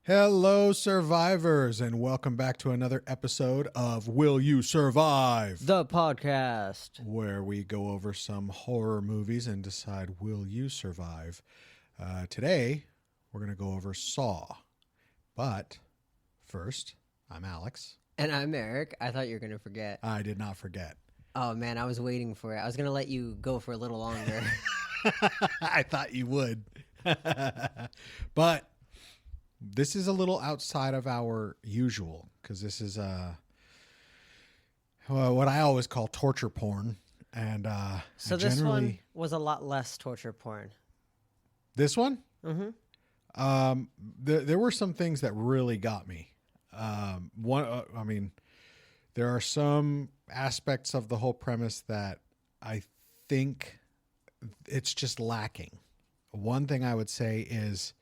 Hello, survivors, and welcome back to another episode of Will You Survive? The podcast. Where we go over some horror movies and decide, will you survive? Today, we're going to go over Saw. But first, I'm Alex. And I'm Erik. I thought you were going to forget. I did not forget. Oh, man, I was waiting for it. I was going to let you go for a little longer. I thought you would. But this is a little outside of our usual, because this is what I always call torture porn. And so this one was a lot less torture porn. This one? Mm-hmm. There were some things that really got me. There are some aspects of the whole premise that I think it's just lacking. One thing I would say is,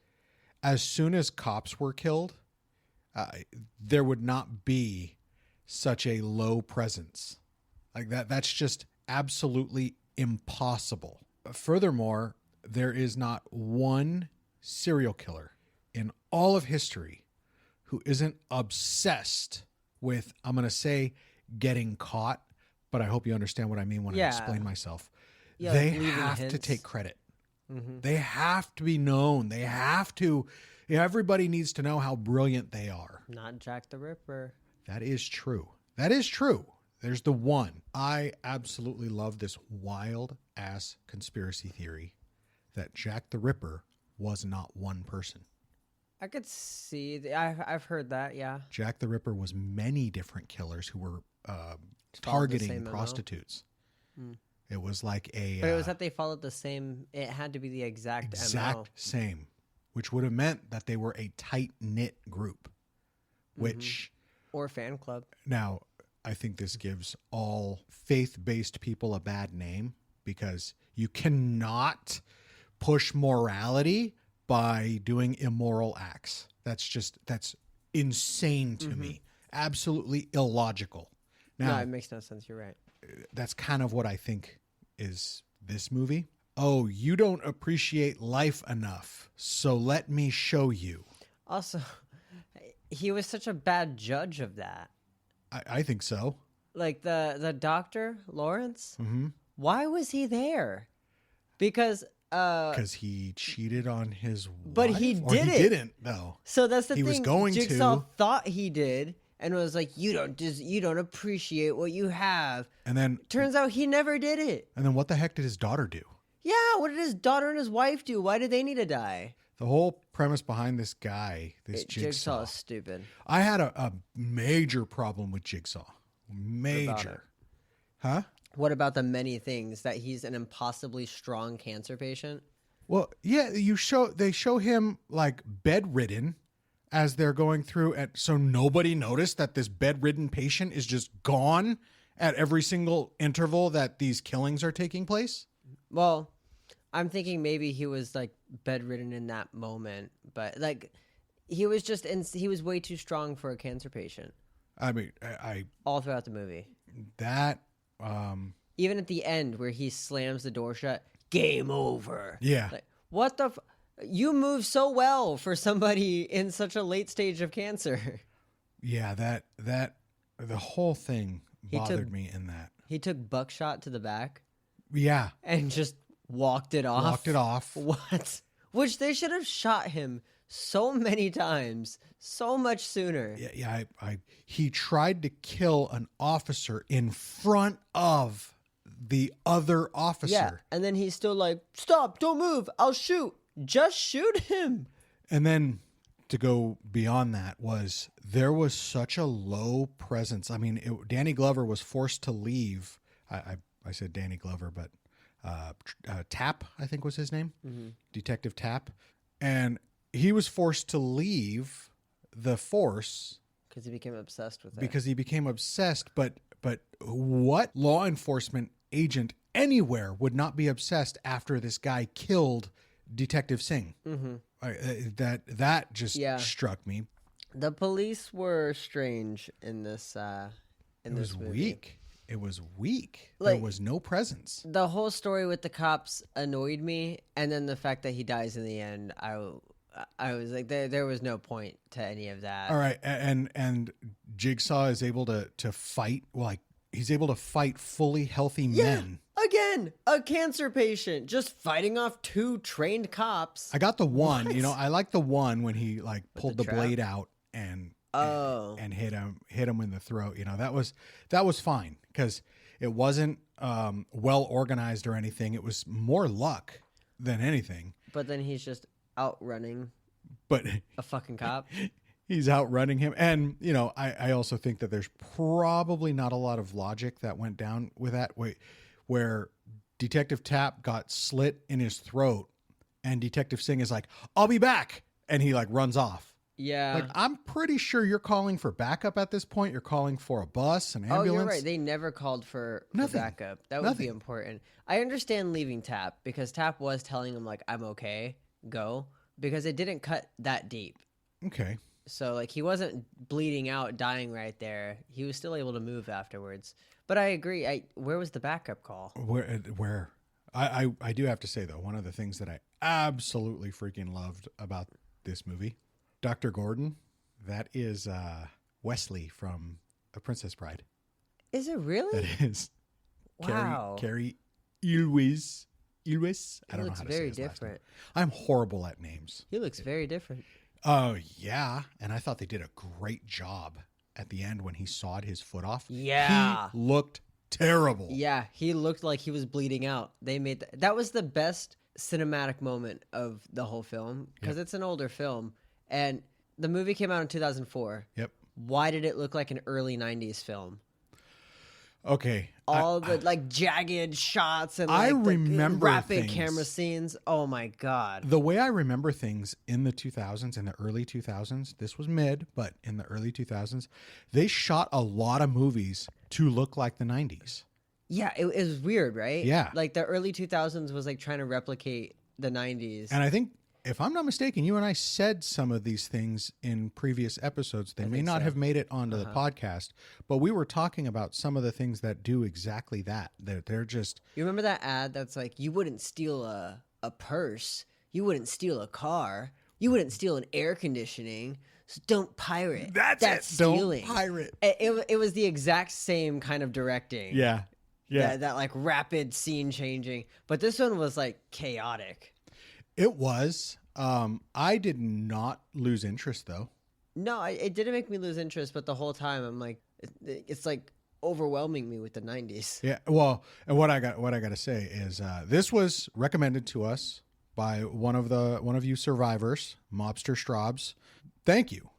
as soon as cops were killed, there would not be such a low presence. Like that's just absolutely impossible. Furthermore, there is not one serial killer in all of history who isn't obsessed with, I'm going to say, getting caught, but I hope you understand what I mean when I explain myself. Yeah, they have to take credit. Mm-hmm. They have to be known. They have to. Everybody needs to know how brilliant they are. Not Jack the Ripper. That is true. That is true. There's the one. I absolutely love this wild ass conspiracy theory that Jack the Ripper was not one person. I could see. I've heard that, yeah. Jack the Ripper was many different killers who were targeting prostitutes. It was like a... But it was that they followed the same... It had to be the exact MO. Same. Which would have meant that they were a tight-knit group. Which... Or fan club. Now, I think this gives all faith-based people a bad name, because you cannot push morality by doing immoral acts. That's insane to me. Absolutely illogical. Now, No, it makes no sense. You're right. That's kind of what I think is this movie. Oh, you don't appreciate life enough, so let me show you. Also, he was such a bad judge of that. I think so. Like the doctor, Lawrence, why was he there? Because he cheated on his wife? But he or he didn't, though. So that's the he thing. Was going Jigsaw to. thought he did, and was like, you don't appreciate what you have. And then turns out he never did it. And then what the heck did his daughter do? Yeah, what did his daughter and his wife do? Why did they need to die? The whole premise behind this guy, Jigsaw is stupid. I had a major problem with Jigsaw. Major. Huh? What about the many things that he's an impossibly strong cancer patient? Well, yeah, they show him like bedridden as they're going through, so nobody noticed that this bedridden patient is just gone at every single interval that these killings are taking place. Well, I'm thinking maybe he was like bedridden in that moment, but like he was he was way too strong for a cancer patient. I mean, I all throughout the movie. That even at the end where he slams the door shut, game over. Yeah. Like, what the you move so well for somebody in such a late stage of cancer. Yeah, that the whole thing bothered me in that. He took buckshot to the back. Yeah. And just walked it off. Walked it off. What? Which they should have shot him so many times, so much sooner. Yeah. He tried to kill an officer in front of the other officer. Yeah, and then he's still like, stop, don't move, I'll shoot. Just shoot him. And then to go beyond that there was such a low presence. I mean, Danny Glover was forced to leave. I said Danny Glover, but Tapp, I think was his name, Detective Tapp. And he was forced to leave the force. Because he became obsessed with it. Because he became obsessed, but what law enforcement agent anywhere would not be obsessed after this guy killed Detective Singh? That just struck me. The police were strange in this movie. Weak. It was weak. Like, there was no presence. The whole story with the cops annoyed me, and then the fact that he dies in the end, I was like, there was no point to any of that. All right, and Jigsaw is able to fight. Like he's able to fight fully healthy men. Again, a cancer patient just fighting off 2 trained cops. I got the one. What? You know, I like the one when he like pulled the trap? blade out and hit him in the throat. You know, that was fine because it wasn't well organized or anything. It was more luck than anything. But then he's just outrunning But a fucking cop. he's outrunning him. And, you know, I also think that there's probably not a lot of logic that went down with that. Where Detective Tapp got slit in his throat and Detective Singh is like, I'll be back. And he like runs off. Yeah. Like, I'm pretty sure you're calling for backup at this point. You're calling for a bus, an ambulance. Oh, you're right. They never called for backup. That would be important. I understand leaving Tapp because Tapp was telling him like, I'm okay, go. Because it didn't cut that deep. Okay. So like he wasn't bleeding out, dying right there. He was still able to move afterwards. But I agree. Where was the backup call? Where? I do have to say though, one of the things that I absolutely freaking loved about this movie, Dr. Gordon, that is Wesley from The Princess Bride. Is it really? That is. Wow. Carrie Elwes. I don't know how to say his last name. Very different. I'm horrible at names. He looks very different. Oh, yeah. And I thought they did a great job at the end when he sawed his foot off. Yeah. He looked terrible. Yeah, he looked like he was bleeding out. They made that was the best cinematic moment of the whole film because it's an older film and the movie came out in 2004. Yep. Why did it look like an early 90s film? Okay. All the like jagged shots and like I the remember rapid things. camera scenes. Oh my God. The way I remember things in the 2000s, in the early 2000s, this was mid, but in the early 2000s, they shot a lot of movies to look like the 90s. Yeah, it was weird, right? Yeah. Like the early 2000s was like trying to replicate the 90s. And I think, if I'm not mistaken, you and I said some of these things in previous episodes. They may not have made it onto the podcast, but we were talking about some of the things that do exactly that. They're just... You remember that ad that's like, you wouldn't steal a purse, you wouldn't steal a car, you wouldn't steal an air conditioning, so don't pirate. That's stealing. Don't pirate. It was the exact same kind of directing. Yeah. Yeah. That like rapid scene changing. But this one was like chaotic. It was. I did not lose interest, though. No, it didn't make me lose interest, but the whole time I'm like, it's like overwhelming me with the 90s. Yeah, well, and what I got to say is this was recommended to us by one of you survivors, Mobster Straubs. Thank you.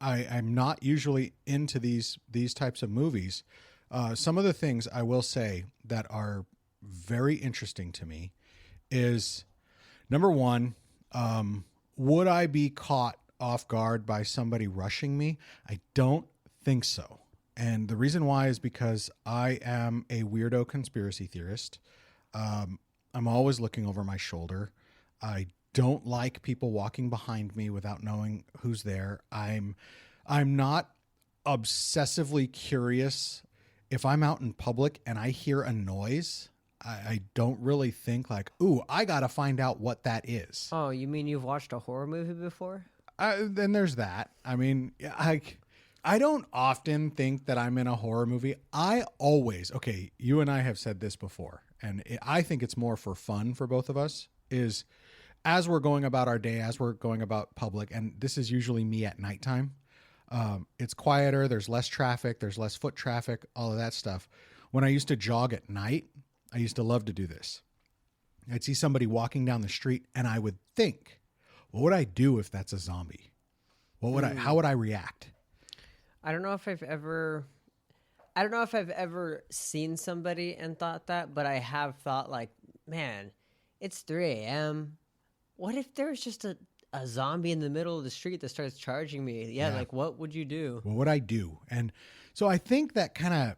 I'm not usually into these types of movies. Some of the things I will say that are very interesting to me is, number one, would I be caught off guard by somebody rushing me? I don't think so. And the reason why is because I am a weirdo conspiracy theorist. I'm always looking over my shoulder. I don't like people walking behind me without knowing who's there. I'm not obsessively curious. If I'm out in public and I hear a noise, I don't really think like, ooh, I got to find out what that is. Oh, you mean you've watched a horror movie before? Then there's that. I mean, I don't often think that I'm in a horror movie. I always, okay, you and I have said this before, and I think it's more for fun for both of us, is as we're going about our day, as we're going about public, and this is usually me at nighttime, it's quieter, there's less traffic, there's less foot traffic, all of that stuff. When I used to jog at night, I used to love to do this. I'd see somebody walking down the street and I would think, what would I do if that's a zombie? How would I react? I don't know if I've ever seen somebody and thought that, but I have thought like, man, it's 3 a.m. What if there's just a zombie in the middle of the street that starts charging me? Yeah, like what would you do? What would I do? And so I think that kind of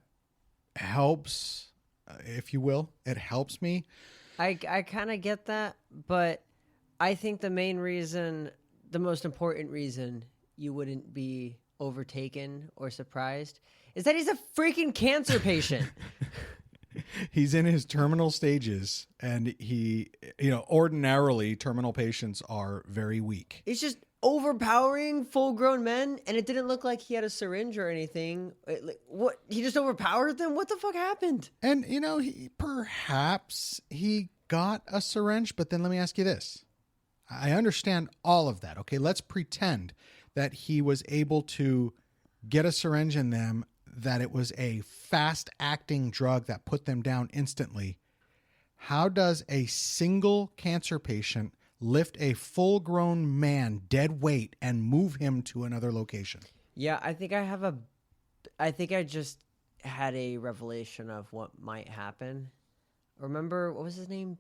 helps, if you will. It helps me. I kind of get that, but I think the most important reason you wouldn't be overtaken or surprised is that he's a freaking cancer patient. He's in his terminal stages, and ordinarily terminal patients are very weak. It's just overpowering full-grown men, and it didn't look like he had a syringe or anything. What? He just overpowered them? What the fuck happened? And, perhaps he got a syringe, but then let me ask you this. I understand all of that. Okay, let's pretend that he was able to get a syringe in them, that it was a fast-acting drug that put them down instantly. How does a single cancer patient lift a full-grown man dead weight and move him to another location? Yeah, I think I just had a revelation of what might happen. Remember, what was his name?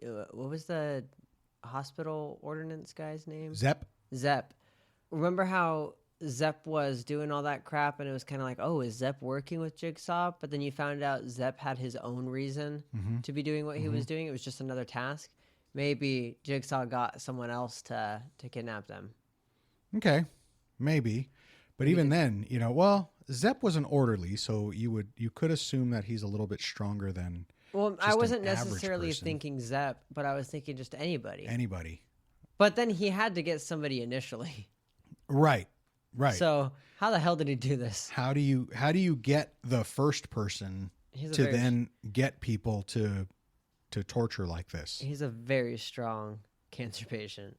What was the hospital ordinance guy's name? Zepp. Remember how Zepp was doing all that crap, and it was kind of like, oh, is Zepp working with Jigsaw? But then you found out Zepp had his own reason to be doing what he was doing. It was just another task. Maybe Jigsaw got someone else to kidnap them. Okay, maybe. But even then, Zepp was an orderly, so you could assume that he's a little bit stronger than. Well, I wasn't necessarily thinking Zepp, but I was thinking just anybody. But then he had to get somebody initially. Right. So how the hell did he do this? How do you get the first person to then get people to torture like this? He's a very strong cancer patient.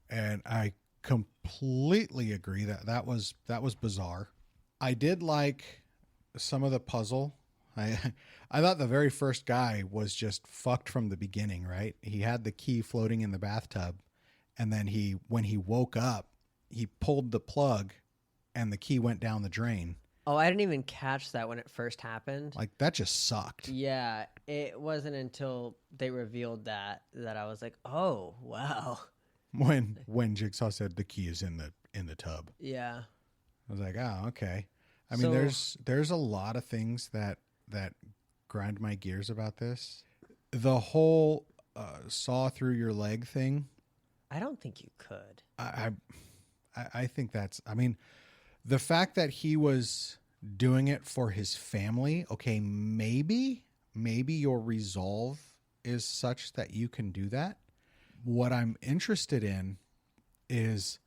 And I completely agree that was bizarre. I did like some of the puzzle. I thought the very first guy was just fucked from the beginning, right? He had the key floating in the bathtub, and then when he woke up, he pulled the plug and the key went down the drain. Oh, I didn't even catch that when it first happened. Like, that just sucked. Yeah, it wasn't until they revealed that I was like, oh, wow. When Jigsaw said the key is in the tub. Yeah. I was like, oh, okay. I mean, there's a lot of things that grind my gears about this. The whole saw through your leg thing. I don't think you could. I think the fact that he was doing it for his family, okay, maybe your resolve is such that you can do that. What I'm interested in is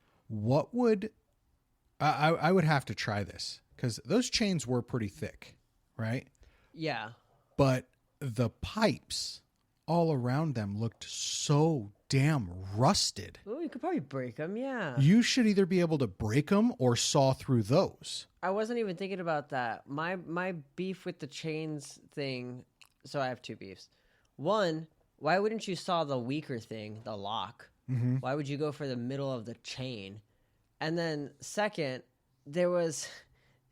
I would have to try this, because those chains were pretty thick, right? Yeah. But the pipes all around them looked so damn rusted. Oh, you could probably break them, yeah. You should either be able to break them or saw through those. I wasn't even thinking about that. My beef with the chains thing, so I have two beefs. One, why wouldn't you saw the weaker thing, the lock? Mm-hmm. Why would you go for the middle of the chain? And then second, there was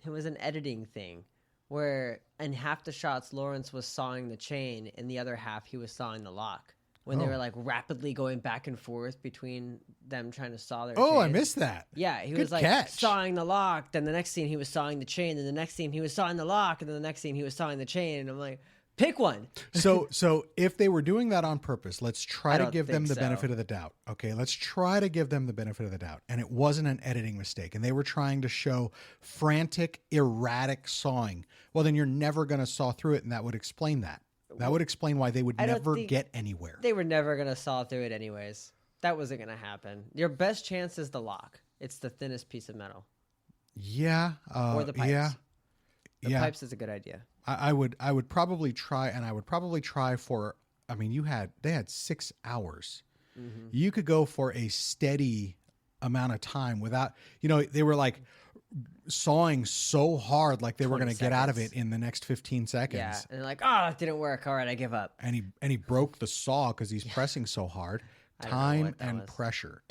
an editing thing where in half the shots Lawrence was sawing the chain, in the other half he was sawing the lock. When they were like rapidly going back and forth between them trying to saw their chain. I missed that. Yeah, he Good was like catch. sawing the lock, then the next scene he was sawing the chain, then the next scene he was sawing the lock, and then the next scene he was sawing the chain, and I'm like, pick one. So if they were doing that on purpose, let's try to give them the so. benefit of the doubt. Okay, let's try to give them the benefit of the doubt. And it wasn't an editing mistake, and they were trying to show frantic, erratic sawing. Well, then you're never going to saw through it, and that would explain that. That would explain why they would never get anywhere. They were never going to saw through it anyways. That wasn't going to happen. Your best chance is the lock. It's the thinnest piece of metal. Yeah. Or the pipes. Yeah. The pipes is a good idea. I would probably try, and I would probably try for, I mean, they had 6 hours. Mm-hmm. You could go for a steady amount of time without, they were like sawing so hard, like they were going to get out of it in the next 15 seconds. Yeah. And they're like, oh, that didn't work. All right, I give up. And he broke the saw because he's pressing so hard. Time and pressure.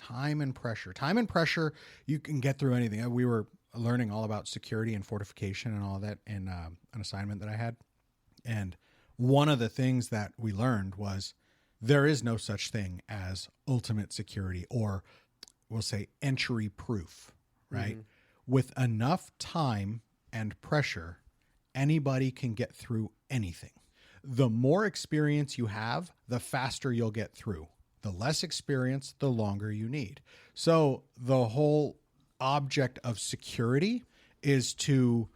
You can get through anything. We were learning all about security and fortification and all that in an assignment that I had. And one of the things that we learned was there is no such thing as ultimate security, or we'll say entry proof, right? Mm-hmm. With enough time and pressure, anybody can get through anything. The more experience you have, the faster you'll get through. The less experience, the longer you need. So the whole object of security is to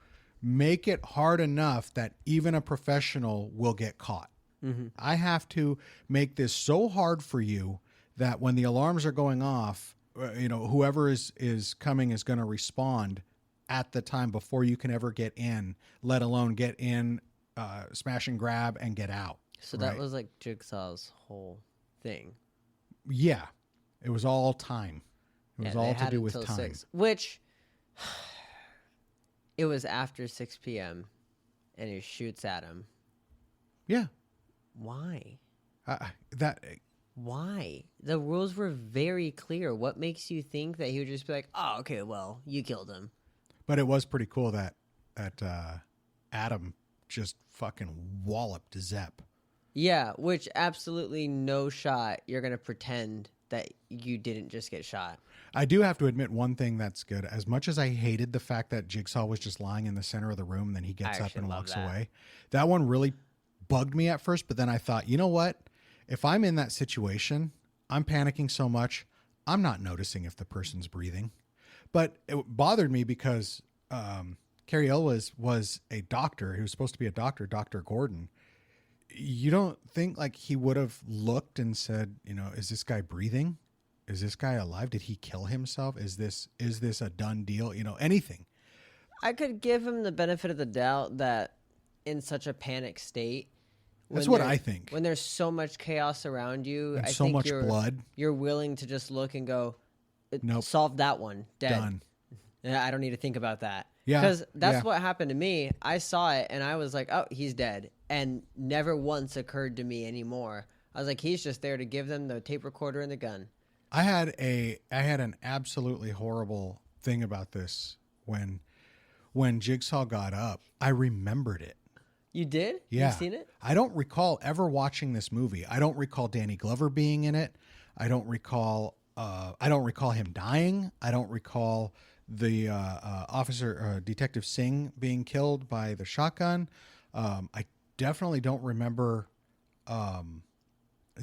make it hard enough that even a professional will get caught. Mm-hmm. I have to make this so hard for you that when the alarms are going off, whoever is coming is going to respond at the time before you can ever get in, let alone get in, smash and grab and get out. So that was like Jigsaw's whole thing. Yeah. It was all time. It was all to do with time. 6, which it was after 6 p.m. and he shoots at him. Yeah. Why? Why? The rules were very clear. What makes you think that he would just be like, oh, okay, well, you killed him? But it was pretty cool that Adam just fucking walloped Zepp. Yeah, which absolutely no shot. You're going to pretend that you didn't just get shot. I do have to admit one thing that's good. As much as I hated the fact that Jigsaw was just lying in the center of the room, and then he gets up and walks away. That one really bugged me at first, but then I thought, you know what? If I'm in that situation, I'm panicking so much, I'm not noticing if the person's breathing. But it bothered me because Cary Elwes was a doctor. He was supposed to be a doctor, Dr. Gordon. You don't think like he would have looked and said, is this guy breathing? Is this guy alive? Did he kill himself? Is this a done deal? Anything. I could give him the benefit of the doubt that in such a panic state. That's what I think. When there's so much chaos around you, and so much blood, you're willing to just look and go, nope, solve that one, dead. Done. I don't need to think about that. Yeah, because that's what happened to me. I saw it and I was like, oh, he's dead, and never once occurred to me anymore. I was like, he's just there to give them the tape recorder and the gun. I had an absolutely horrible thing about this when Jigsaw got up. I remembered it. You did? Yeah. You've seen it? I don't recall ever watching this movie. I don't recall Danny Glover being in it. I don't recall him dying. I don't recall the Detective Singh being killed by the shotgun. I definitely don't remember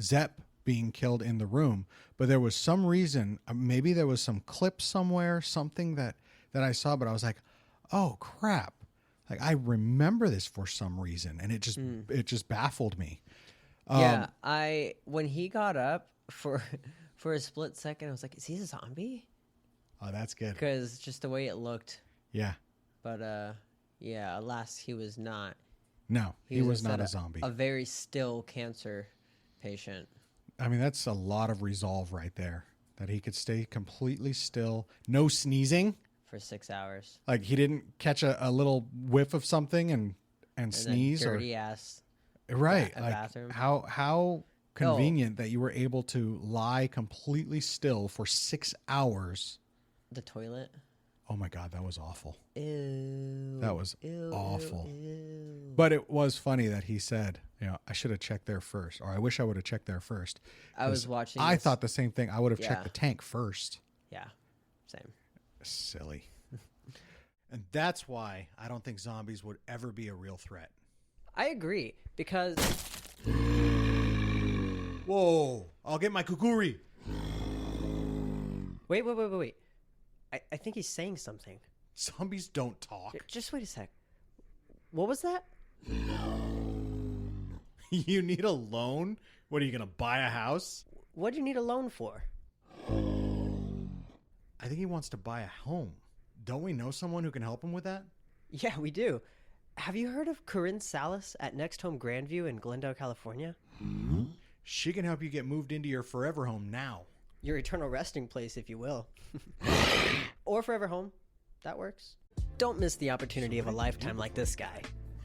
Zepp being killed in the room. But there was some reason, maybe there was some clip somewhere, something that I saw, but I was like, oh crap. Like I remember this for some reason, and it just baffled me. When he got up for a split second, I was like, "Is he a zombie?" Oh, that's good. Because just the way it looked. Yeah. But alas, he was not. No, he was not a zombie. A very still cancer patient. I mean, that's a lot of resolve right there. That he could stay completely still, no sneezing. For 6 hours. Like he didn't catch a little whiff of something and sneeze dirty ass. Right. Like bathroom. How convenient that you were able to lie completely still for 6 hours. The toilet. Oh my God, that was awful. Ew. That was awful. Ew. But it was funny that he said, I should have checked there first, or I wish I would have checked there first. I was watching. I thought the same thing. I would have checked the tank first. Yeah. Same. Silly. And that's why I don't think zombies would ever be a real threat. I agree, because... Whoa! I'll get my kukuri! Wait. I think he's saying something. Zombies don't talk. Just wait a sec. What was that? You need a loan? What, are you going to buy a house? What do you need a loan for? I think he wants to buy a home. Don't we know someone who can help him with that? Yeah, we do. Have you heard of Corinne Salas at Next Home Grandview in Glendale, California? Mm-hmm. She can help you get moved into your forever home now. Your eternal resting place, if you will. Or forever home. That works. Don't miss the opportunity of a lifetime like this guy.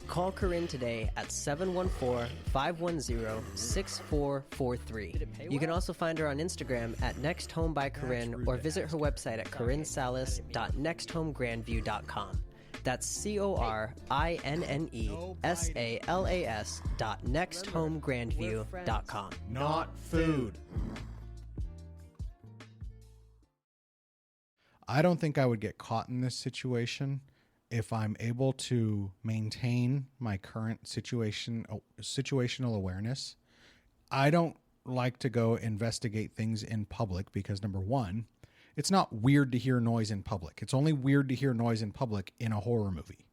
Call Corinne today at 714-510-6443. You can also find her on Instagram at Next Home by Corinne, or visit her website at corinnesalas.nexthomegrandview.com. That's CORINNESALAS.nexthomegrandview.com. Not food. I don't think I would get caught in this situation if I'm able to maintain my current situational awareness. I don't like to go investigate things in public because, number one, it's not weird to hear noise in public. It's only weird to hear noise in public in a horror movie.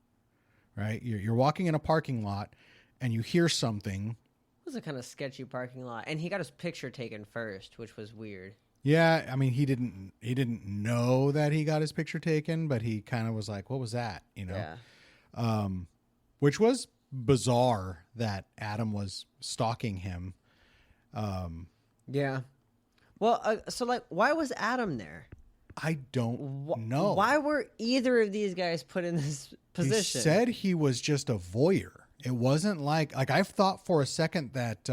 right? You're walking in a parking lot and you hear something. It was a kind of sketchy parking lot, and he got his picture taken first, which was weird. Yeah, I mean, he didn't know that he got his picture taken, but he kind of was like, "What was that?" You know, Yeah. which was bizarre that Adam was stalking him. Yeah. Well, so like, why was Adam there? I don't know. Why were either of these guys put in this position? He said he was just a voyeur. It wasn't like I've thought for a second that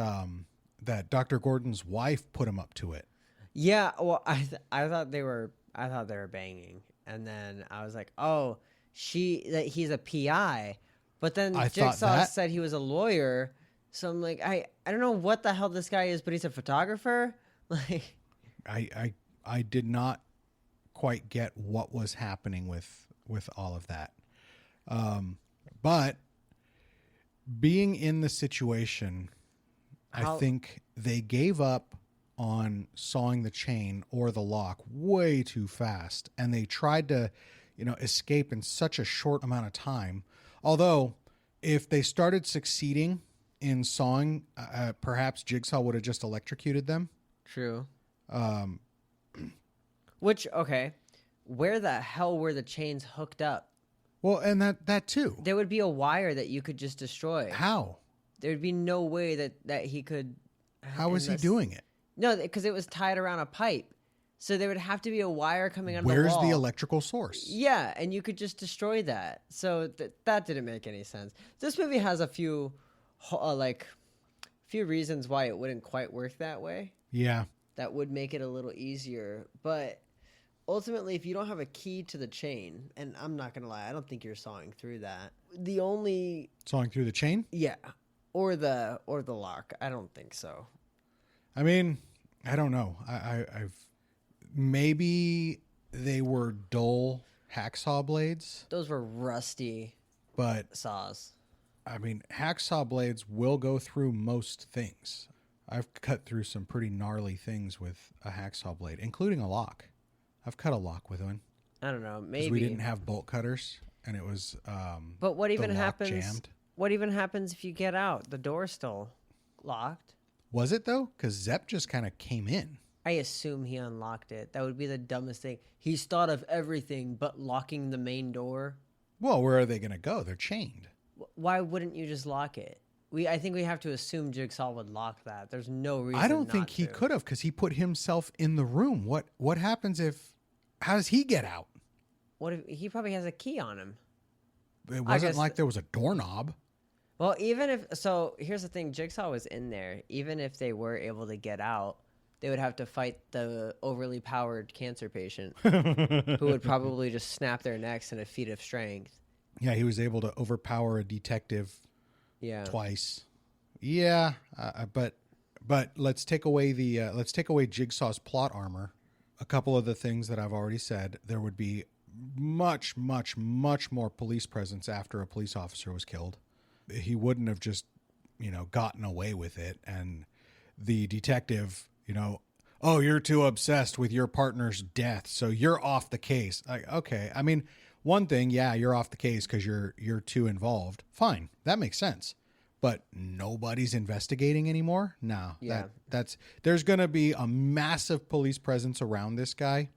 that Dr. Gordon's wife put him up to it. Yeah, well, I thought they were banging, and then I was like, oh, he's a PI, but then Jigsaw said he was a lawyer, so I'm like, I don't know what the hell this guy is, but he's a photographer. Like, I did not quite get what was happening with all of that, but being in the situation, I think they gave up on sawing the chain or the lock way too fast, and they tried to escape in such a short amount of time. Although if they started succeeding in sawing, perhaps Jigsaw would have just electrocuted them. True. Which, okay, where the hell were the chains hooked up? Well, and that too, there would be a wire that you could just destroy. How? There'd be no way that he could. How was he doing it? No, because it was tied around a pipe. So there would have to be a wire coming out of the wall. Where's the electrical source? Yeah, and you could just destroy that. So that didn't make any sense. This movie has a few reasons why it wouldn't quite work that way. Yeah. That would make it a little easier. But ultimately, if you don't have a key to the chain, and I'm not going to lie, I don't think you're sawing through that. Sawing through the chain? Yeah. Or the lock. I don't think so. I mean, I don't know. I've maybe they were dull hacksaw blades. Those were rusty saws. I mean, hacksaw blades will go through most things. I've cut through some pretty gnarly things with a hacksaw blade, including a lock. I've cut a lock with one. I don't know. Maybe we didn't have bolt cutters, and it was. But what even happens? Jammed. What even happens if you get out? The door's still locked. Was it though? Because Zepp just kind of came in. I assume he unlocked it. That would be the dumbest thing. He's thought of everything but locking the main door. Well, where are they going to go? They're chained. Why wouldn't you just lock it? I think we have to assume Jigsaw would lock that. There's no reason. I don't think he could have, because he put himself in the room. What happens if? How does he get out? What if he probably has a key on him? It wasn't like there was a doorknob. Well, here's the thing. Jigsaw was in there. Even if they were able to get out, they would have to fight the overly powered cancer patient who would probably just snap their necks in a feat of strength. Yeah, he was able to overpower a detective twice. Yeah, but let's take away Jigsaw's plot armor. A couple of the things that I've already said, there would be much, much, much more police presence after a police officer was killed. He wouldn't have just, gotten away with it. And the detective, oh, you're too obsessed with your partner's death, so you're off the case. Like, okay. I mean, one thing, yeah, you're off the case because you're too involved. Fine. That makes sense. But nobody's investigating anymore? No. Yeah. There's going to be a massive police presence around this guy,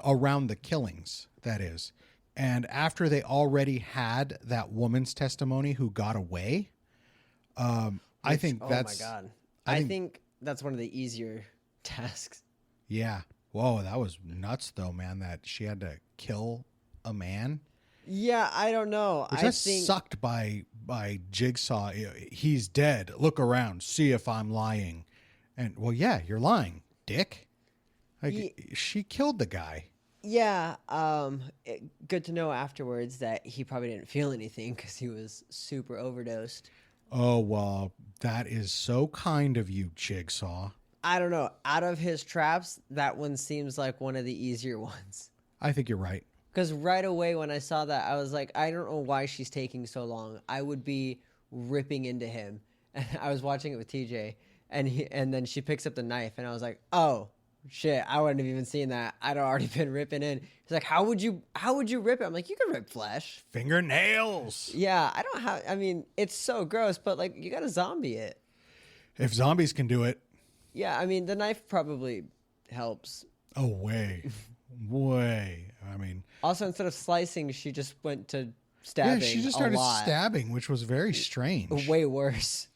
around the killings, that is. And after they already had that woman's testimony who got away, I think that's... Oh, my God. I think that's one of the easier tasks. Yeah. Whoa, that was nuts, though, man, that she had to kill a man. Yeah, I don't know. I think sucked by Jigsaw. He's dead. Look around. See if I'm lying. And, well, yeah, you're lying, dick. She killed the guy. Yeah, good to know afterwards that he probably didn't feel anything because he was super overdosed. Oh, well, that is so kind of you, Jigsaw. I don't know. Out of his traps, that one seems like one of the easier ones. I think you're right. Because right away when I saw that, I was like, I don't know why she's taking so long. I would be ripping into him. And I was watching it with TJ, and then she picks up the knife, and I was like, oh, shit, I wouldn't have even seen that. I'd already been ripping in. He's like, how would you rip it? I'm like, you can rip flesh. Fingernails. Yeah, I mean, it's so gross, but like, you gotta zombie it. If zombies can do it. Yeah, I mean, the knife probably helps. Oh, way. Way. I mean. Also, instead of slicing, she just went to stabbing. Yeah, she just started stabbing, which was very strange. Way worse.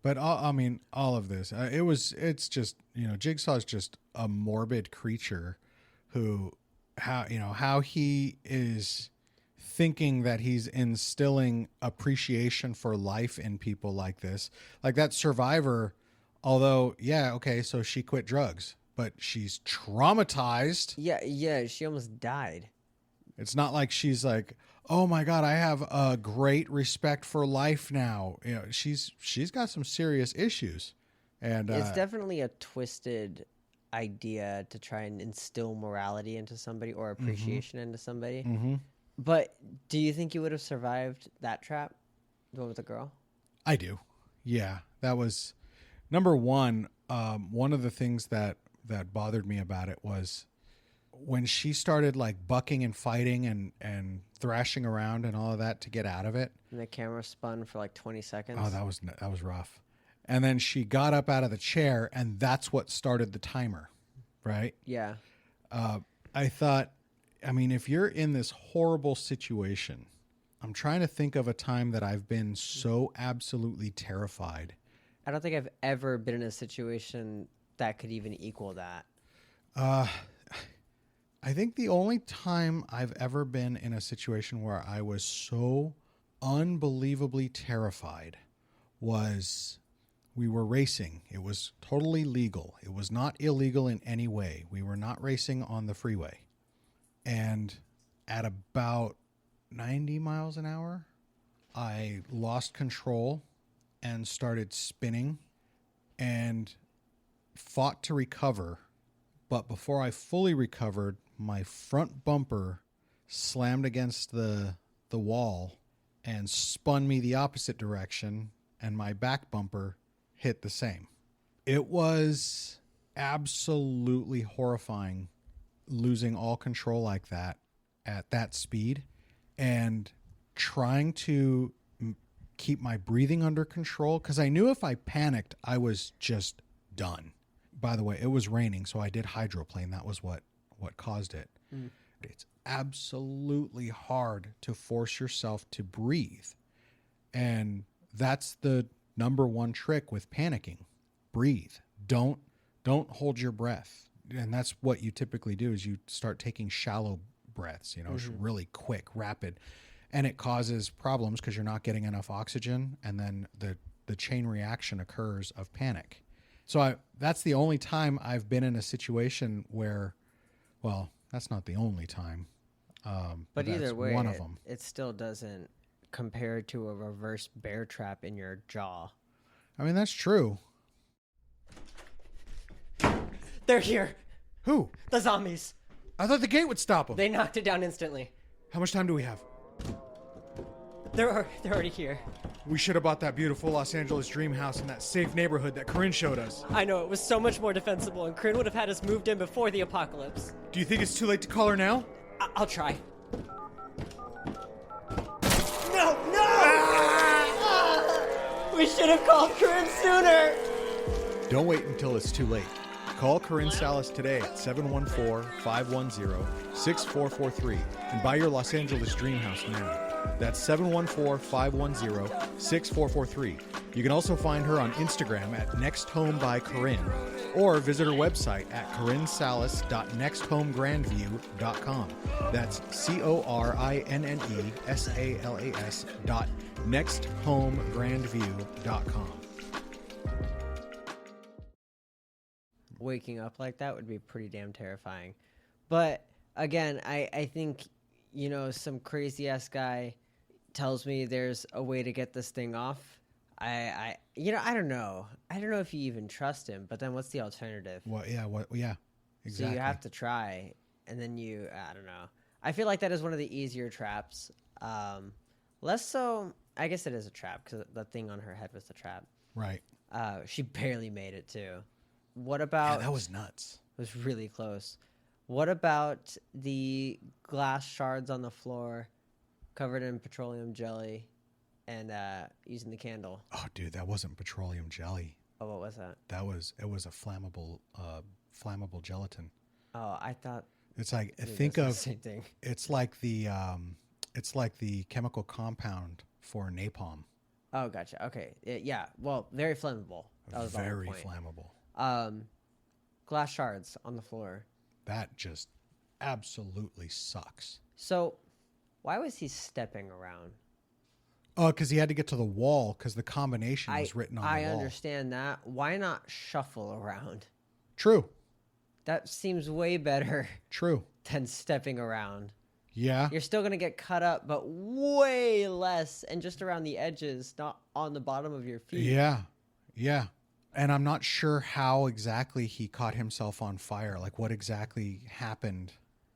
But all of this, it's just, Jigsaw is just a morbid creature who, how he is thinking that he's instilling appreciation for life in people like this. Like that survivor, although, yeah, okay, so she quit drugs, but she's traumatized. Yeah, she almost died. It's not like she's like, oh my God, I have a great respect for life now. She's got some serious issues. And it's definitely a twisted idea to try and instill morality into somebody or appreciation into somebody. Mm-hmm. But do you think you would have survived that trap? The one with the girl? I do. Yeah. That was number one. One of the things that bothered me about it was when she started like bucking and fighting and thrashing around and all of that to get out of it. And the camera spun for like 20 seconds. Oh, that was rough. And then she got up out of the chair and that's what started the timer. Right? Yeah. I thought, if you're in this horrible situation, I'm trying to think of a time that I've been so absolutely terrified. I don't think I've ever been in a situation that could even equal that. I think the only time I've ever been in a situation where I was so unbelievably terrified was we were racing. It was totally legal. It was not illegal in any way. We were not racing on the freeway. And at about 90 miles an hour, I lost control and started spinning and fought to recover. But before I fully recovered, my front bumper slammed against the wall and spun me the opposite direction, and my back bumper hit the same. It was absolutely horrifying losing all control like that at that speed and trying to keep my breathing under control, because I knew if I panicked, I was just done. By the way, it was raining, so I did hydroplane. That was what caused it. It's absolutely hard to force yourself to breathe. And that's the number one trick with panicking. Breathe. Don't hold your breath. And that's what you typically do is you start taking shallow breaths, really quick, rapid. And it causes problems because you're not getting enough oxygen. And then the chain reaction occurs of panic. So that's the only time I've been in a situation where, well, that's not the only time. But either way, one of them. It still doesn't compare to a reverse bear trap in your jaw. That's true. They're here. Who? The zombies. I thought the gate would stop them. They knocked it down instantly. How much time do we have? They're already here. We should have bought that beautiful Los Angeles dream house in that safe neighborhood that Corinne showed us. I know, it was so much more defensible, and Corinne would have had us moved in before the apocalypse. Do you think it's too late to call her now? I'll try. No! We should have called Corinne sooner! Don't wait until it's too late. Call Corinne Salas today at 714-510-6443 and buy your Los Angeles dream house now. That's 714-510-6443. You can also find her on Instagram at Next Home by Corinne or visit her website at corinnesalas.nexthomegrandview.com. That's CORINNESALAS.nexthomegrandview.com. Waking up like that would be pretty damn terrifying. But again, I think, some crazy ass guy tells me there's a way to get this thing off. I don't know. I don't know if you even trust him, but then what's the alternative? Yeah, exactly. So you have to try, and then I don't know. I feel like that is one of the easier traps. Less so, I guess it is a trap, because the thing on her head was the trap. Right. She barely made it, too. What Yeah, about? that was nuts. It was really close. What about the glass shards on the floor, covered in petroleum jelly, and using the candle? Oh, dude, that wasn't petroleum jelly. Oh, what was that? It was a flammable gelatin. Oh, I thought. It's like maybe think that's of the same thing. it's like the chemical compound for napalm. Oh, gotcha. Okay, yeah. Well, very flammable. That was Very the whole point. flammable. Glass shards on the floor. That just absolutely sucks. So, why was he stepping around? Oh, because he had to get to the wall because the combination was written on the wall. I understand that. Why not shuffle around? True. That seems way better True. than stepping around. Yeah. You're still going to get cut up, but way less and just around the edges, not on the bottom of your feet. Yeah. Yeah. And I'm not sure how exactly he caught himself on fire. Like what exactly happened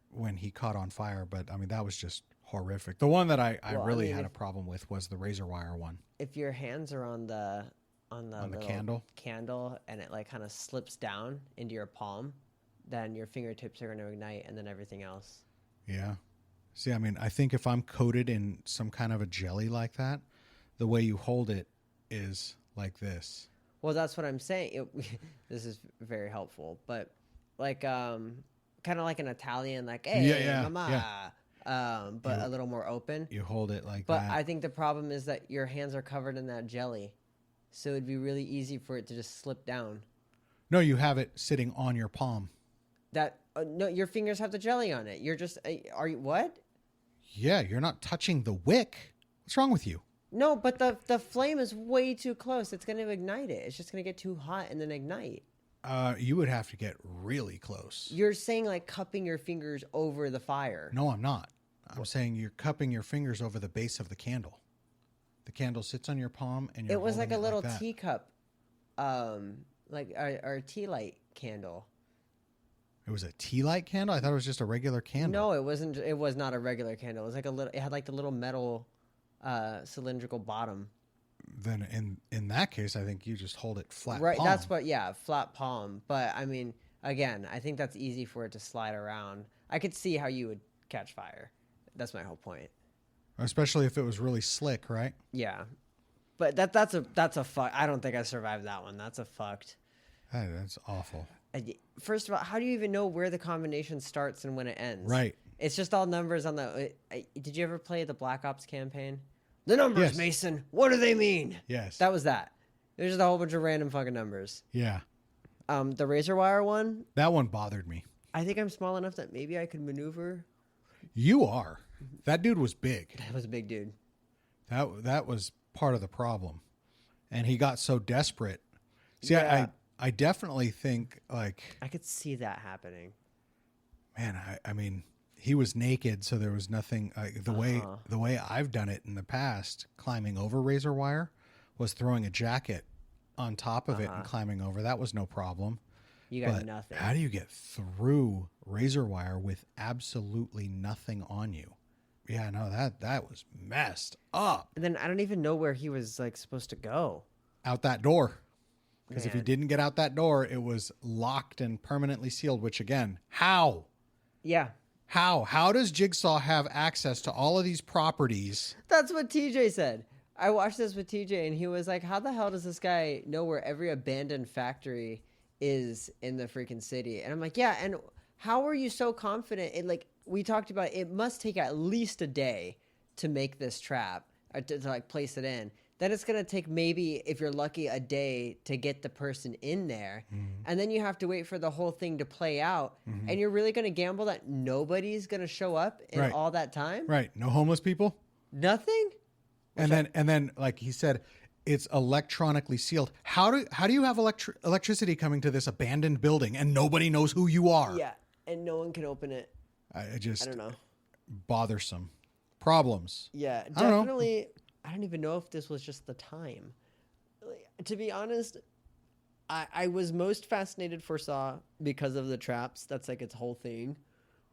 when he caught on fire. But I mean, that was just horrific. The one that I really had a problem with was the razor wire one. If your hands are on the candle and it like kind of slips down into your palm, then your fingertips are going to ignite and then everything else. Yeah. See, I mean, I think if I'm coated in some kind of a jelly like that, the way you hold it is like this. Well, that's what I'm saying. This is very helpful, but like, kind of like an Italian, like, hey, mama, but a little more open. You hold it like but that. But I think the problem is that your hands are covered in that jelly, so it'd be really easy for it to just slip down. No, you have it sitting on your palm. That no, your fingers have the jelly on it. You're just, are you what? Yeah, you're not touching the wick. What's wrong with you? No, but the flame is way too close. It's going to ignite it. It's just going to get too hot and then ignite. You would have to get really close. You're saying like cupping your fingers over the fire. No, I'm not. I'm saying you're cupping your fingers over the base of the candle. The candle sits on your palm and you're It was like a little like teacup, like our tea light candle. It was a tea light candle? I thought it was just a regular candle. No, it wasn't. It was not a regular candle. It was like a little. It had like the little metal, cylindrical bottom. Then in that case, I think you just hold it flat. Right. Palm. That's what. Yeah, flat palm. But I mean, again, I think that's easy for it to slide around. I could see how you would catch fire. That's my whole point. Especially if it was really slick, right? Yeah, but that's a fuck. I don't think I survived that one. That's a fucked. Hey, that's awful. First of all, how do you even know where the combination starts and when it ends? Right. It's just all numbers on the. Did you ever play the Black Ops campaign? The numbers, Yes. Mason. What do they mean? Yes. That was that. There's just a whole bunch of random fucking numbers. Yeah. The razor wire one. That one bothered me. I think I'm small enough that maybe I could maneuver. You are. That dude was big. That was a big dude. That was part of the problem, and he got so desperate. See, Yeah. I definitely think like I could see that happening. man. I mean, he was naked, so there was nothing. The way I've done it in the past, climbing over razor wire, was throwing a jacket on top of it and climbing over. That was no problem. You got But nothing. how do you get through razor wire with absolutely nothing on you? Yeah, no, that was messed up. And then I don't even know where he was like supposed to go. Out that door. Because if he Man. didn't get out that door, it was locked and permanently sealed, which again, how? Yeah. How does Jigsaw have access to all of these properties? That's what TJ said. I watched this with TJ and he was like, how the hell does this guy know where every abandoned factory is in the freaking city? And I'm like, yeah. And how are you so confident? It like, we talked about, it must take at least a day to make this trap or to like place it in. Then it's going to take maybe, if you're lucky, a day to get the person in there. Mm-hmm. And then you have to wait for the whole thing to play out. Mm-hmm. And you're really going to gamble that nobody's going to show up in all that time? Right. No homeless people? Nothing? And then, like he said, it's electronically sealed. How do you have electricity coming to this abandoned building and nobody knows who you are? Yeah, and no one can open it. I don't know. Bothersome. Problems. Yeah, definitely. I don't even know if this was just the time. To be honest, I was most fascinated for Saw because of the traps. That's like its whole thing.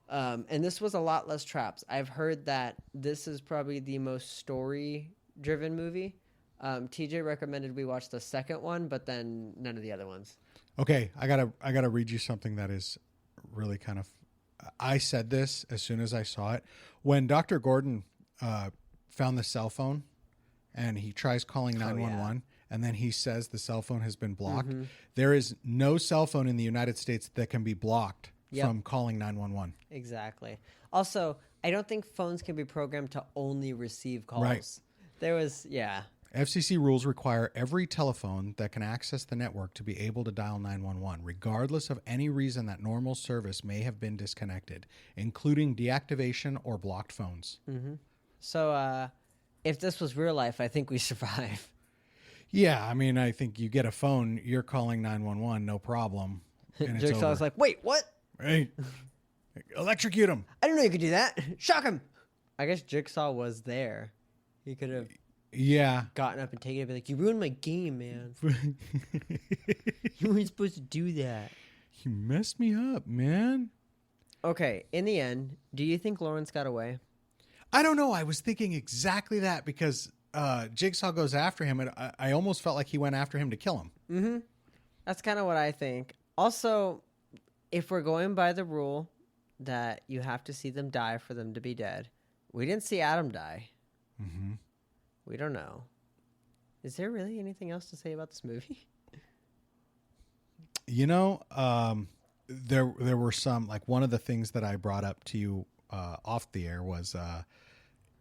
And this was a lot less traps. I've heard that this is probably the most story-driven movie. TJ recommended we watch the second one, but then none of the other ones. Okay, I gotta read you something that is really kind of. I said this as soon as I saw it when Dr. Gordon found the cell phone, and he tries calling 911, and then he says the cell phone has been blocked. Mm-hmm. There is no cell phone in the United States that can be blocked from calling 911. Exactly. Also, I don't think phones can be programmed to only receive calls. Right. There was, FCC rules require every telephone that can access the network to be able to dial 911, regardless of any reason that normal service may have been disconnected, including deactivation or blocked phones. Mm-hmm. So, if this was real life, I think we survive. Yeah, I mean, I think you get a phone, you're calling 911, no problem. And it's Jigsaw's over. like, wait, what? Right? Electrocute him. I didn't know you could do that. Shock him. I guess Jigsaw was there. He could have gotten up and taken it and be like, you ruined my game, man. You weren't supposed to do that. You messed me up, man. Okay, in the end, do you think Lawrence got away? I don't know. I was thinking exactly that because Jigsaw goes after him, and I almost felt like he went after him to kill him. Mm-hmm. That's kind of what I think. Also, if we're going by the rule that you have to see them die for them to be dead, we didn't see Adam die. Mm-hmm. We don't know. Is there really anything else to say about this movie? You know, there were some, like one of the things that I brought up to you off the air was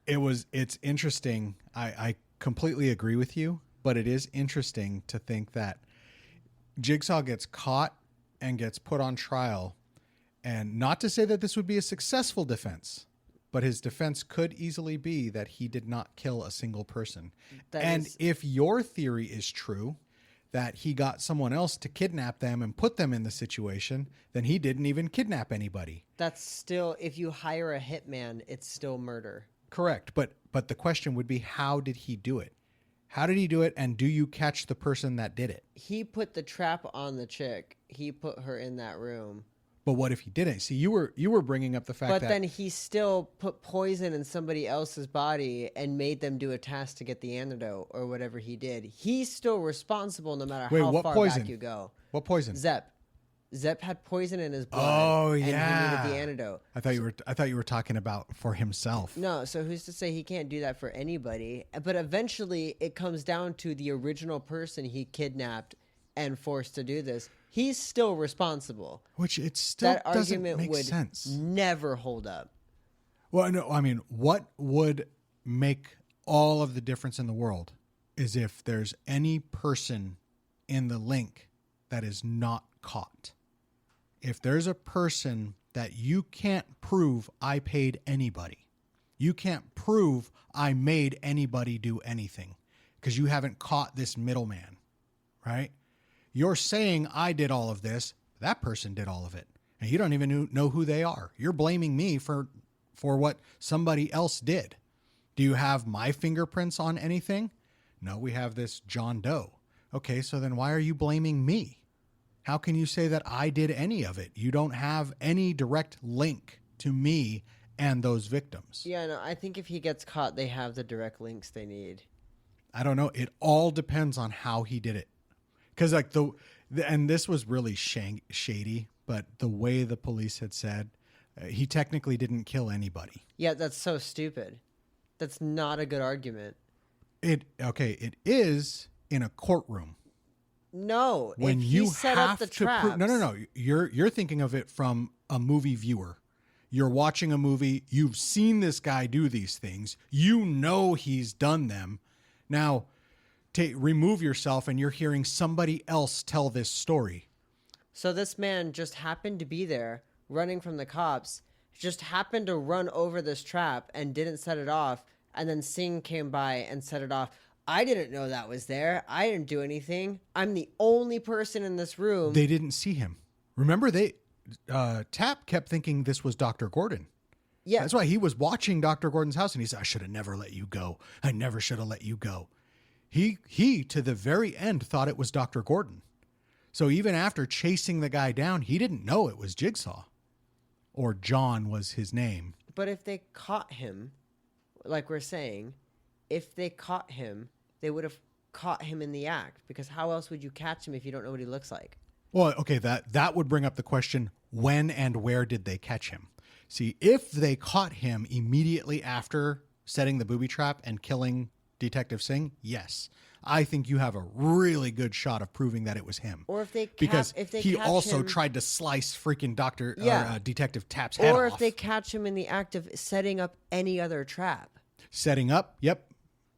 it's interesting. I completely agree with you, but it is interesting to think that Jigsaw gets caught and gets put on trial, and not to say that this would be a successful defense, but his defense could easily be that he did not kill a single person. If your theory is true, that he got someone else to kidnap them and put them in the situation, then he didn't even kidnap anybody. That's still, if you hire a hitman, it's still murder. Correct. But the question would be, how did he do it? How did he do it? And do you catch the person that did it? He put the trap on the chick. He put her in that room. But what if he didn't? See, you were bringing up the fact that... But then he still put poison in somebody else's body and made them do a task to get the antidote or whatever he did. He's still responsible no matter how far back you go. What poison? Zep. Zep had poison in his blood. Oh, yeah. And he needed the antidote. I thought you were talking about for himself. No, so who's to say he can't do that for anybody? But eventually it comes down to the original person he kidnapped and forced to do this. He's still responsible. Which it still that doesn't argument make would sense. Never hold up. Well, no, I mean, what would make all of the difference in the world is if there's any person in the link that is not caught. If there's a person that you can't prove I paid anybody, you can't prove I made anybody do anything because you haven't caught this middleman, right? You're saying I did all of this. That person did all of it. And you don't even know who they are. You're blaming me for what somebody else did. Do you have my fingerprints on anything? No, we have this John Doe. Okay, so then why are you blaming me? How can you say that I did any of it? You don't have any direct link to me and those victims. Yeah, no, I think if he gets caught, they have the direct links they need. I don't know. It all depends on how he did it. Because like and this was really shady, but the way the police had said, he technically didn't kill anybody. Yeah, that's so stupid. That's not a good argument. It is in a courtroom. No, when if you he set up the traps. No. You're thinking of it from a movie viewer. You're watching a movie. You've seen this guy do these things. You know he's done them. Now, remove yourself, and you're hearing somebody else tell this story. So this man just happened to be there, running from the cops. Just happened to run over this trap and didn't set it off. And then Singh came by and set it off. I didn't know that was there. I didn't do anything. I'm the only person in this room. They didn't see him. Remember, Tap kept thinking this was Dr. Gordon. Yeah. That's why he was watching Dr. Gordon's house, and he said, I should have never let you go. I never should have let you go. He, to the very end, thought it was Dr. Gordon. So even after chasing the guy down, he didn't know it was Jigsaw. Or John was his name. But if they caught him, like we're saying, if they caught him, they would have caught him in the act. Because how else would you catch him if you don't know what he looks like? Well, okay, that would bring up the question, when and where did they catch him? See, if they caught him immediately after setting the booby trap and killing Detective Singh, yes. I think you have a really good shot of proving that it was him. Or if they because he catch also him, tried to slice freaking Detective Tap's head off. or if they catch him in the act of setting up any other trap. Setting up, yep.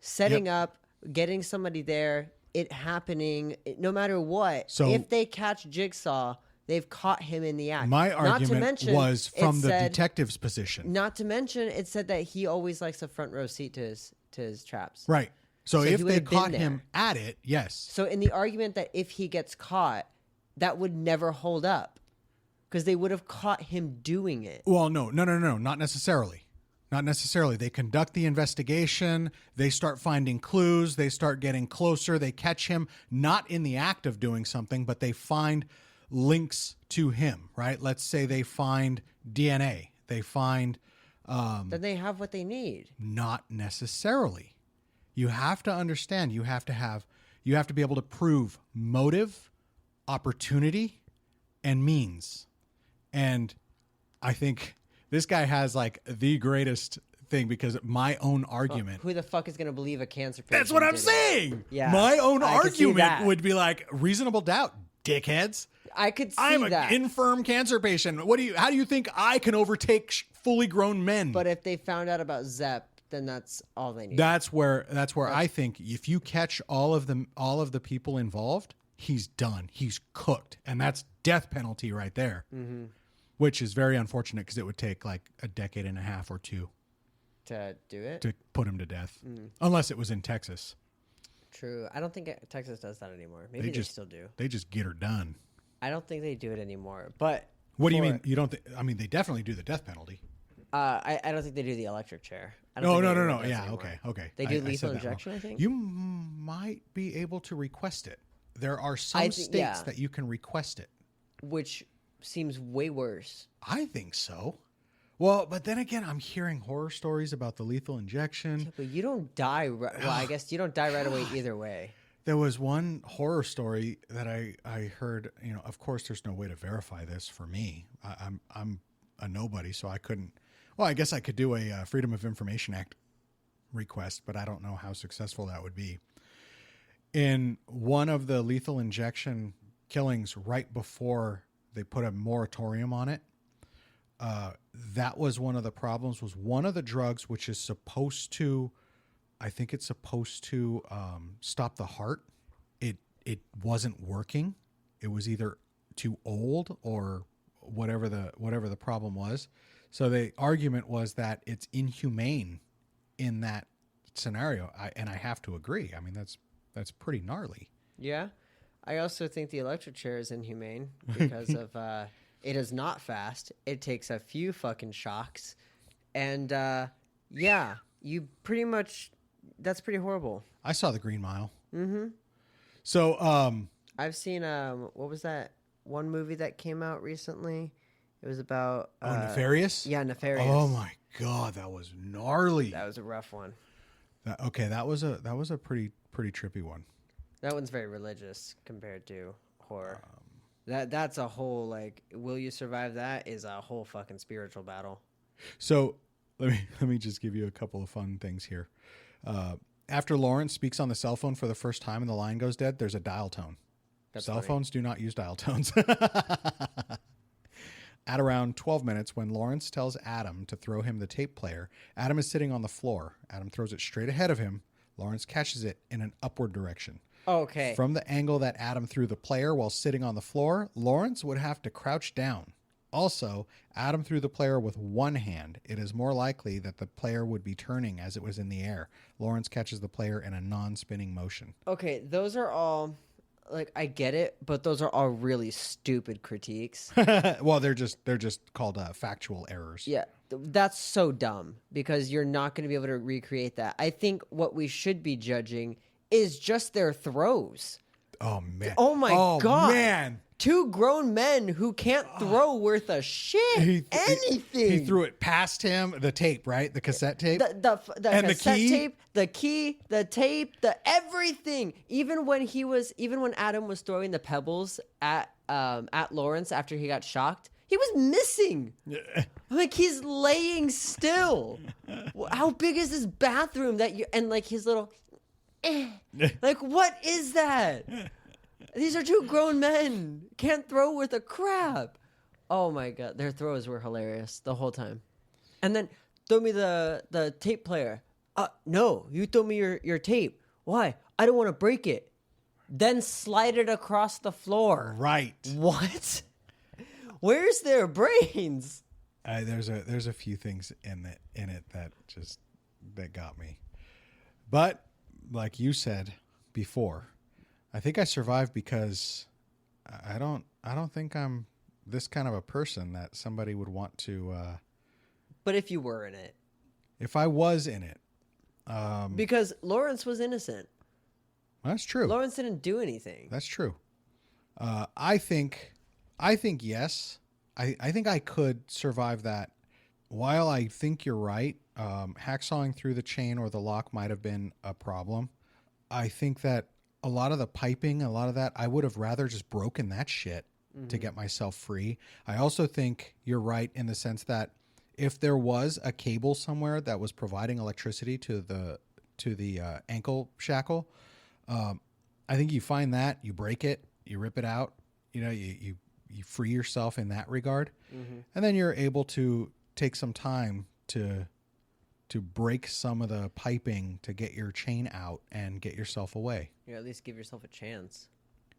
Setting up, getting somebody there, it happening, no matter what. So, if they catch Jigsaw, they've caught him in the act. My argument was from the detective's position. Not to mention, it said that he always likes a front row seat to his traps. Right. So if they caught him at it, yes. So in the argument that if he gets caught, that would never hold up because they would have caught him doing it. Well, no, not necessarily. Not necessarily. They conduct the investigation. They start finding clues. They start getting closer. They catch him not in the act of doing something, but they find links to him, right? Let's say they find DNA. They find... then they have what they need. Not necessarily. You have to understand, you have to be able to prove motive, opportunity, and means. And I think this guy has like the greatest thing because my own argument. Who the fuck is going to believe a cancer patient? That's what I'm saying. Yeah. My own argument would be like reasonable doubt, dickheads. I could see I'm that. an infirm cancer patient. How do you think I can overtake fully grown men? But if they found out about Zepp, then that's all they need. That's where I think if you catch all of the people involved, he's done. He's cooked, and that's death penalty right there. Mm-hmm. Which is very unfortunate because it would take like a decade and a half or two to do it, to put him to death, unless it was in Texas. True. I don't think Texas does that anymore. Maybe they still do. They just get her done. I don't think they do it anymore. But what do you mean? You don't? They definitely do the death penalty. I don't think they do the electric chair. No. Yeah, okay. They do lethal injection, I think. You might be able to request it. There are some states that you can request it. Which seems way worse. I think so. Well, but then again, I'm hearing horror stories about the lethal injection. Yeah, but you don't die. Well, I guess you don't die right away either way. There was one horror story that I heard. You know, of course, there's no way to verify this for me. I'm a nobody, so I couldn't. Well, I guess I could do a Freedom of Information Act request, but I don't know how successful that would be. In one of the lethal injection killings, right before they put a moratorium on it, that was one of the problems. Was one of the drugs which is supposed to, I think it's supposed to stop the heart. It wasn't working. It was either too old or whatever the problem was. So the argument was that it's inhumane in that scenario. I have to agree. I mean, that's pretty gnarly. Yeah. I also think the electric chair is inhumane because of it is not fast. It takes a few fucking shocks. And yeah, you pretty much, that's pretty horrible. I saw The Green Mile. Mm-hmm. So I've seen what was that one movie that came out recently? It was about Nefarious? Yeah, Nefarious. Oh my god, that was gnarly. That was a rough one. That was a pretty trippy one. That one's very religious compared to horror. That's a whole like, will you survive? That is a whole fucking spiritual battle. So let me just give you a couple of fun things here. After Lawrence speaks on the cell phone for the first time and the line goes dead, there's a dial tone. Cell phones do not use dial tones. At around 12 minutes, when Lawrence tells Adam to throw him the tape player, Adam is sitting on the floor. Adam throws it straight ahead of him. Lawrence catches it in an upward direction. Okay. From the angle that Adam threw the player while sitting on the floor, Lawrence would have to crouch down. Also, Adam threw the player with one hand. It is more likely that the player would be turning as it was in the air. Lawrence catches the player in a non-spinning motion. Okay, those are all... Like, I get it, but those are all really stupid critiques. Well, they're just called factual errors. Yeah, that's so dumb because you're not going to be able to recreate that. I think what we should be judging is just their throws. Oh man! Oh my god! Man, two grown men who can't throw worth a shit. Anything. He threw it past him. The tape, right? The cassette tape. The and cassette the key? tape, the key, the tape, the everything. Even when Adam was throwing the pebbles at Lawrence after he got shocked, he was missing. Like, he's laying still. How big is this bathroom and like his little like, what is that? These are two grown men. Can't throw worth a crap. Oh my God. Their throws were hilarious the whole time. And then throw me the tape player. No, you throw me your tape. Why? I don't want to break it. Then slide it across the floor. Right. What? Where's their brains? There's a few things in it that got me. But like you said before, I think I survived because I don't think I'm this kind of a person that somebody would want to. But if you were in it, if I was in it, because Lawrence was innocent. That's true. Lawrence didn't do anything. That's true. I think yes. I think I could survive that. While I think you're right, hacksawing through the chain or the lock might have been a problem. I think that a lot of the piping, a lot of that, I would have rather just broken that shit to get myself free. I also think you're right in the sense that if there was a cable somewhere that was providing electricity to the ankle shackle, I think you find that, you break it, you rip it out, you free yourself in that regard, and then you're able to take some time to break some of the piping to get your chain out and get yourself away. Yeah, at least give yourself a chance.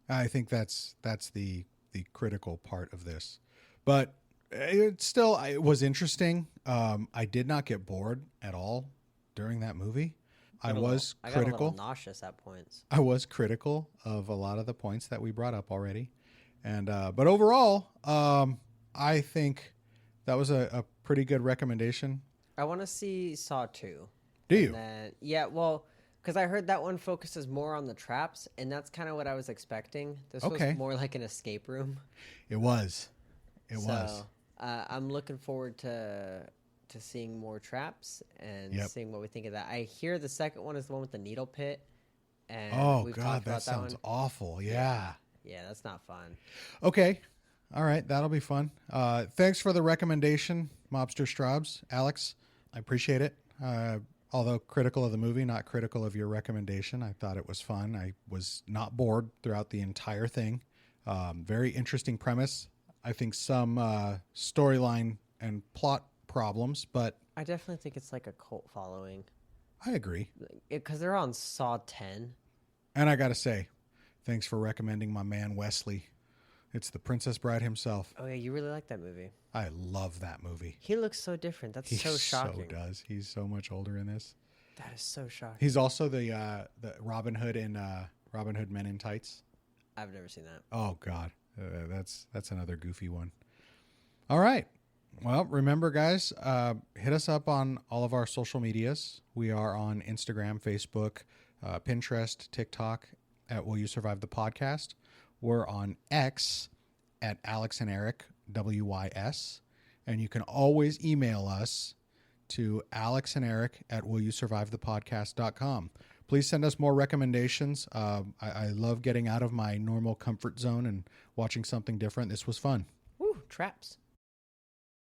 I think that's the critical part of this. But it was interesting. I did not get bored at all during that movie. I was critical. I got a little nauseous at points. I was critical of a lot of the points that we brought up already. And but overall, I think that was a pretty good recommendation. I want to see Saw 2. Do you? Yeah, well, because I heard that one focuses more on the traps, and that's kind of what I was expecting. This was more like an escape room. It was. It was. I'm looking forward to seeing more traps and seeing what we think of that. I hear the second one is the one with the needle pit. And we've talked about that sounds awful. Yeah. Yeah, that's not fun. Okay. All right. That'll be fun. Thanks for the recommendation, Mobster Straubs. Alex, I appreciate it. Although critical of the movie, not critical of your recommendation. I thought it was fun. I was not bored throughout the entire thing. Very interesting premise. I think some storyline and plot problems, but I definitely think it's like a cult following. I agree. Because they're on Saw 10. And I got to say, thanks for recommending my man Wesley. It's the Princess Bride himself. Oh, yeah, you really like that movie. I love that movie. He looks so different. That's so shocking. He so does. He's so much older in this. That is so shocking. He's also the Robin Hood in Robin Hood Men in Tights. I've never seen that. Oh, God. That's another goofy one. All right. Well, remember, guys, hit us up on all of our social medias. We are on Instagram, Facebook, Pinterest, TikTok at Will You Survive the Podcast. We're on X at Alex and Erik, WYS. And you can always email us to alexanderik@willyousurvivethepodcast.com. Please send us more recommendations. I love getting out of my normal comfort zone and watching something different. This was fun. Woo, traps.